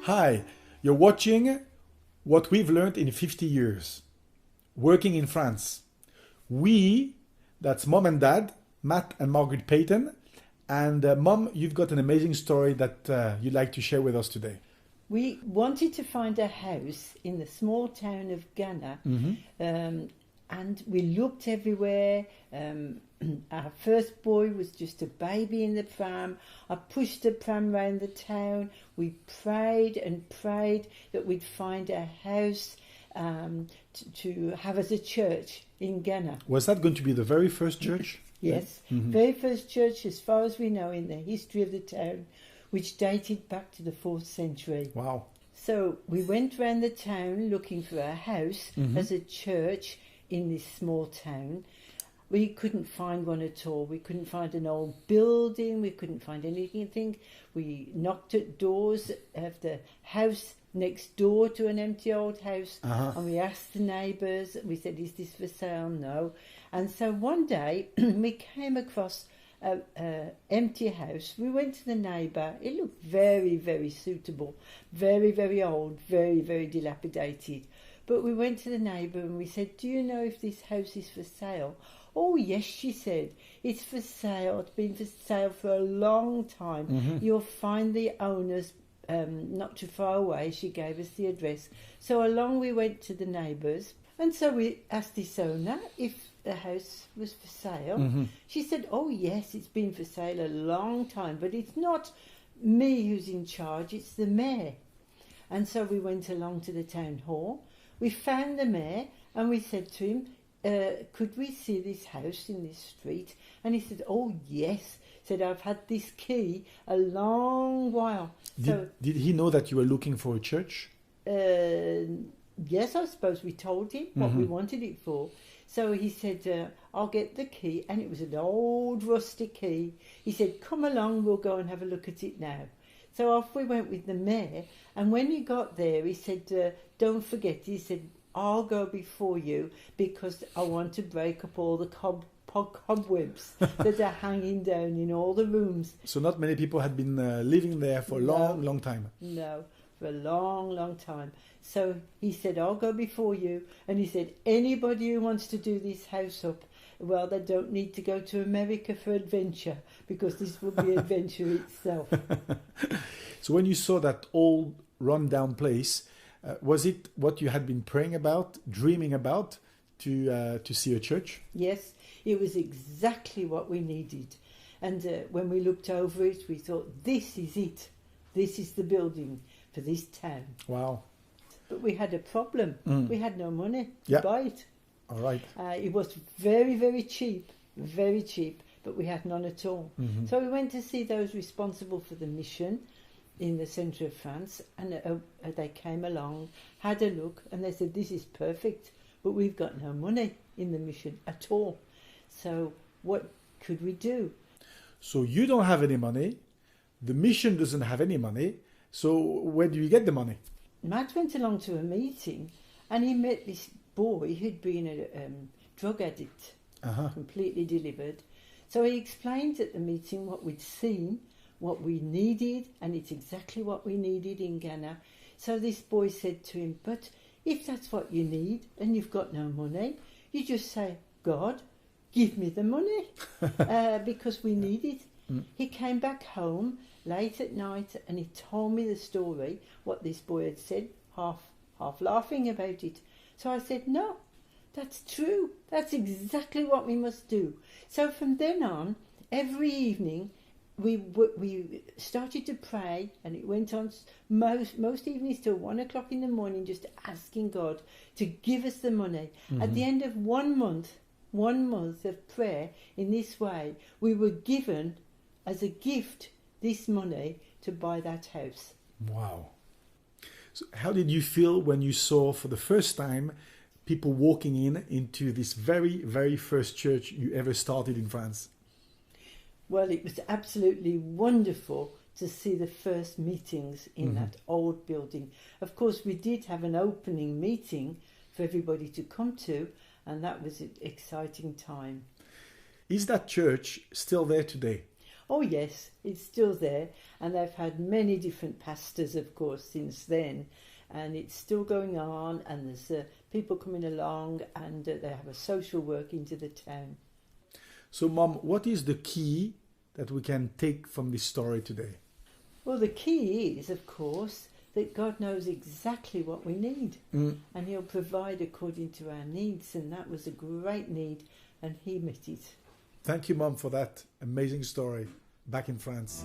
Hi, you're watching what we've learned in 50 years working in France. We, that's mom and dad, Matt and Margaret Payton. And mom, you've got an amazing story that you'd like to share with us today. We wanted to find a house in the small town of Ghana, and we looked everywhere. Our first boy was just a baby in the pram. I pushed the pram around the town. We prayed and prayed that we'd find a house to have as a church in Ghana. Was that going to be the very first church? Yes, very first church, as far as we know, in the history of the town, which dated back to the 4th century. Wow. So we went round the town looking for a house as a church in this small town. We couldn't find one at all. We couldn't find an old building. We couldn't find anything. We knocked at doors of the house next door to an empty old house, and we asked the neighbours. We said, "Is this for sale?" No. And so one day we came across an empty house. We went to the neighbour. It looked very, very suitable, very, very old, very, very dilapidated. But we went to the neighbour and we said, "Do you know if this house is for sale?" "Oh, yes," she said. "It's for sale. It's been for sale for a long time. You'll find the owners not too far away." She gave us the address. So along we went to the neighbours. And so we asked this owner if the house was for sale. She said, "Oh, yes, it's been for sale a long time, but it's not me who's in charge, it's the mayor." And so we went along to the town hall. We found the mayor and we said to him, "Could we see this house in this street?" And he said, "Oh, yes." Said, "I've had this key a long while." Did he know that you were looking for a church? Yes, I suppose we told him what we wanted it for. So he said, "I'll get the key." And it was an old rusty key. He said, "Come along, we'll go and have a look at it now." So off we went with the mayor. And when he got there, he said, "Don't forget," he said, "I'll go before you because I want to break up all the cobwebs that are hanging down in all the rooms." So not many people had been living there for a long time. No, for a long, long time. So he said, "I'll go before you." And he said, "Anybody who wants to do this house up, well, they don't need to go to America for adventure because this will be adventure itself." So when you saw that old run-down place, was it what you had been praying about, dreaming about, to see a church? Yes, it was exactly what we needed. And when we looked over it, we thought, this is it. This is the building for this town. Wow. But we had a problem. We had no money to Yeah. buy it. All right. It was very, very cheap, but we had none at all. So we went to see those responsible for the mission in the centre of France, and they came along, had a look, and they said, "This is perfect, but we've got no money in the mission at all. So what could we do?" So you don't have any money, the mission doesn't have any money, so where do you get the money? Matt went along to a meeting, and he met this boy who'd been a drug addict, completely delivered. So he explained at the meeting what we'd seen, what we needed, and it's exactly what we needed in Ghana. So this boy said to him, "But if that's what you need and you've got no money, you just say, 'God, give me the money,' because we need it." He came back home late at night and he told me the story, what this boy had said, half laughing about it. So I said, "No, that's true. That's exactly what we must do." So from then on, every evening, we started to pray, and it went on most evenings till 1 o'clock in the morning, just asking God to give us the money. At the end of 1 month of prayer in this way, we were given as a gift this money to buy that house. Wow. So how did you feel when you saw for the first time people walking into this very, very first church you ever started in France? Well, it was absolutely wonderful to see the first meetings in that old building. Of course, we did have an opening meeting for everybody to come to, and that was an exciting time. Is that church still there today? Oh yes, it's still there, and they've had many different pastors, of course, since then, and it's still going on, and there's people coming along, and they have a social work into the town. So, Mom, what is the key that we can take from this story today? Well, the key is, of course, that God knows exactly what we need, and He'll provide according to our needs, and that was a great need, and He met it. Thank you, Mom, for that amazing story back in France.